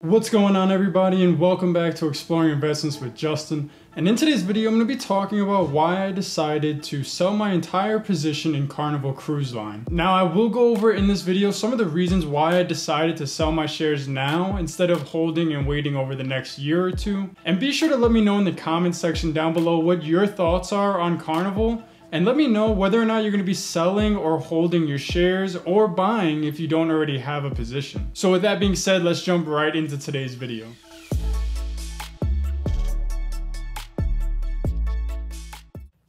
What's going on, everybody, and welcome back to Exploring Investments with Justin. And in today's video, I'm going to be talking about why I decided to sell my entire position in Carnival Cruise Line. Now, I will go over in this video some of the reasons why I decided to sell my shares now instead of holding and waiting over the next year or two. And be sure to let me know in the comment section down below what your thoughts are on Carnival. And let me know whether or not you're going to be selling or holding your shares or buying if you don't already have a position. So with that being said, let's jump right into today's video.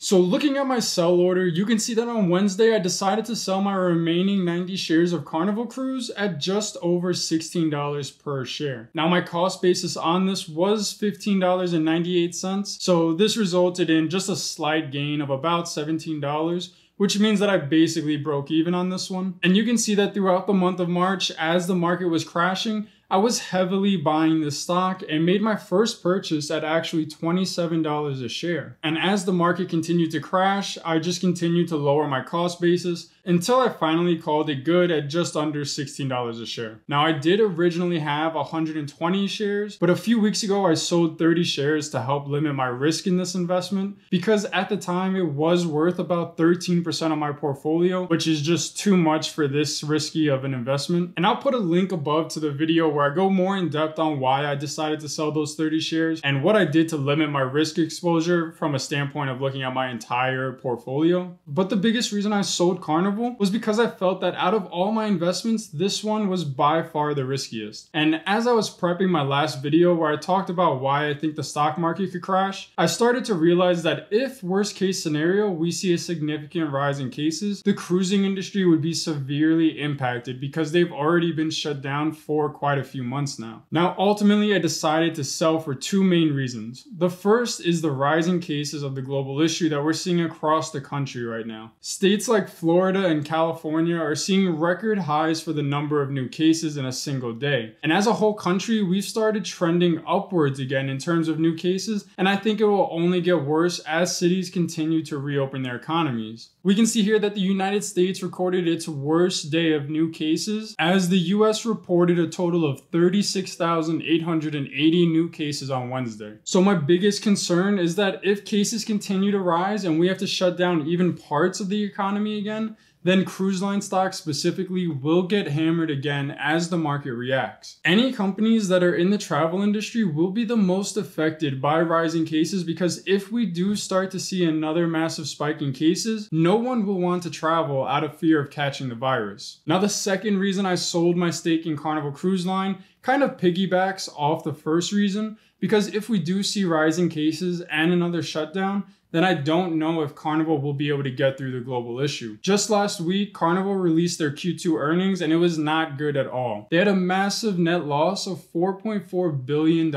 So looking at my sell order, you can see that on Wednesday, I decided to sell my remaining 90 shares of Carnival Cruise at just over $16 per share. Now my cost basis on this was $15.98. So this resulted in just a slight gain of about $17, which means that I basically broke even on this one. And you can see that throughout the month of March, as the market was crashing, I was heavily buying this stock and made my first purchase at actually $27 a share. And as the market continued to crash, I just continued to lower my cost basis until I finally called it good at just under $16 a share. Now, I did originally have 120 shares, but a few weeks ago, I sold 30 shares to help limit my risk in this investment because at the time it was worth about 13% of my portfolio, which is just too much for this risky of an investment. And I'll put a link above to the video where I go more in depth on why I decided to sell those 30 shares and what I did to limit my risk exposure from a standpoint of looking at my entire portfolio. But the biggest reason I sold Carnival was because I felt that out of all my investments, this one was by far the riskiest. And as I was prepping my last video where I talked about why I think the stock market could crash, I started to realize that if worst case scenario, we see a significant rise in cases, the cruising industry would be severely impacted because they've already been shut down for quite a few months now. Now, ultimately, I decided to sell for two main reasons. The first is the rising cases of the global issue that we're seeing across the country right now. States like Florida and California are seeing record highs for the number of new cases in a single day. And as a whole country, we've started trending upwards again in terms of new cases, and I think it will only get worse as cities continue to reopen their economies. We can see here that the United States recorded its worst day of new cases as the US reported a total of 36,880 new cases on Wednesday. So my biggest concern is that if cases continue to rise and we have to shut down even parts of the economy again, then cruise line stocks specifically will get hammered again as the market reacts. Any companies that are in the travel industry will be the most affected by rising cases because if we do start to see another massive spike in cases, no one will want to travel out of fear of catching the virus. Now, the second reason I sold my stake in Carnival Cruise Line kind of piggybacks off the first reason, because if we do see rising cases and another shutdown, then I don't know if Carnival will be able to get through the global issue. Just last week, Carnival released their Q2 earnings and it was not good at all. They had a massive net loss of $4.4 billion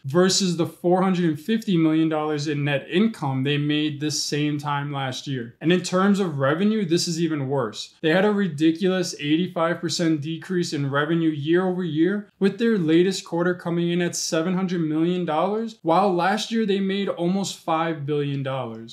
versus the $450 million in net income they made this same time last year. And in terms of revenue, this is even worse. They had a ridiculous 85% decrease in revenue year over year, with their latest quarter coming in at $700 million, while last year they made almost $5 billion.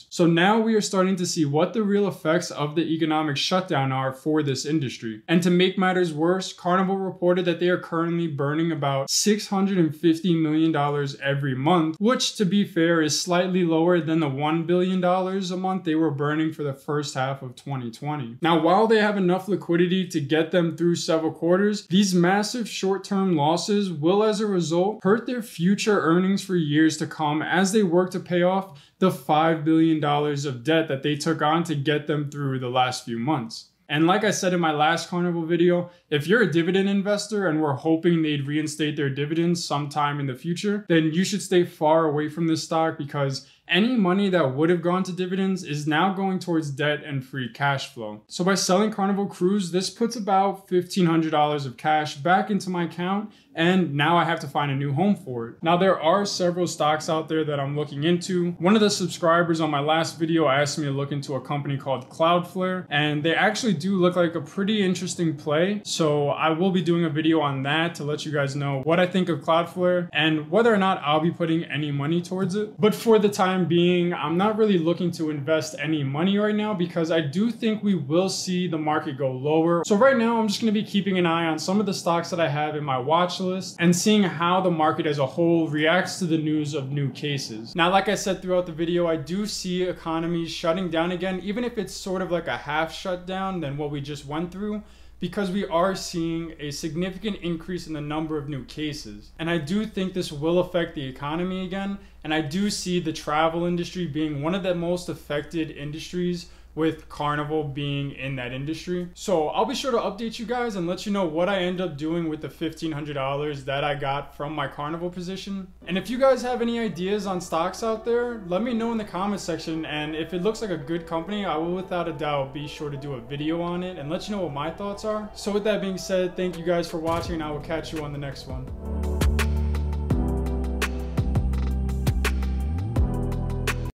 So now we are starting to see what the real effects of the economic shutdown are for this industry. And to make matters worse, Carnival reported that they are currently burning about $650 million every month, which to be fair is slightly lower than the $1 billion a month they were burning for the first half of 2020. Now, while they have enough liquidity to get them through several quarters, these massive short-term losses will as a result hurt their future earnings for years to come as they work to pay off the $5 billion of debt that they took on to get them through the last few months. And like I said in my last Carnival video, if you're a dividend investor and we're hoping they'd reinstate their dividends sometime in the future, then you should stay far away from this stock because any money that would have gone to dividends is now going towards debt and free cash flow. So by selling Carnival Cruise, this puts about $1,500 of cash back into my account, and now I have to find a new home for it. Now, there are several stocks out there that I'm looking into. One of the subscribers on my last video asked me to look into a company called CloudFlare, and they actually do look like a pretty interesting play. So I will be doing a video on that to let you guys know what I think of CloudFlare and whether or not I'll be putting any money towards it. But for the time time being, I'm not really looking to invest any money right now because I do think we will see the market go lower. So right now, I'm just going to be keeping an eye on some of the stocks that I have in my watch list and seeing how the market as a whole reacts to the news of new cases. Now, like I said throughout the video, I do see economies shutting down again, even if it's sort of like a half shutdown than what we just went through, because we are seeing a significant increase in the number of new cases. And I do think this will affect the economy again. And I do see the travel industry being one of the most affected industries, with Carnival being in that industry. So I'll be sure to update you guys and let you know what I end up doing with the $1,500 that I got from my Carnival position. And if you guys have any ideas on stocks out there, let me know in the comment section. And if it looks like a good company, I will without a doubt be sure to do a video on it and let you know what my thoughts are. So with that being said, thank you guys for watching, and I will catch you on the next one.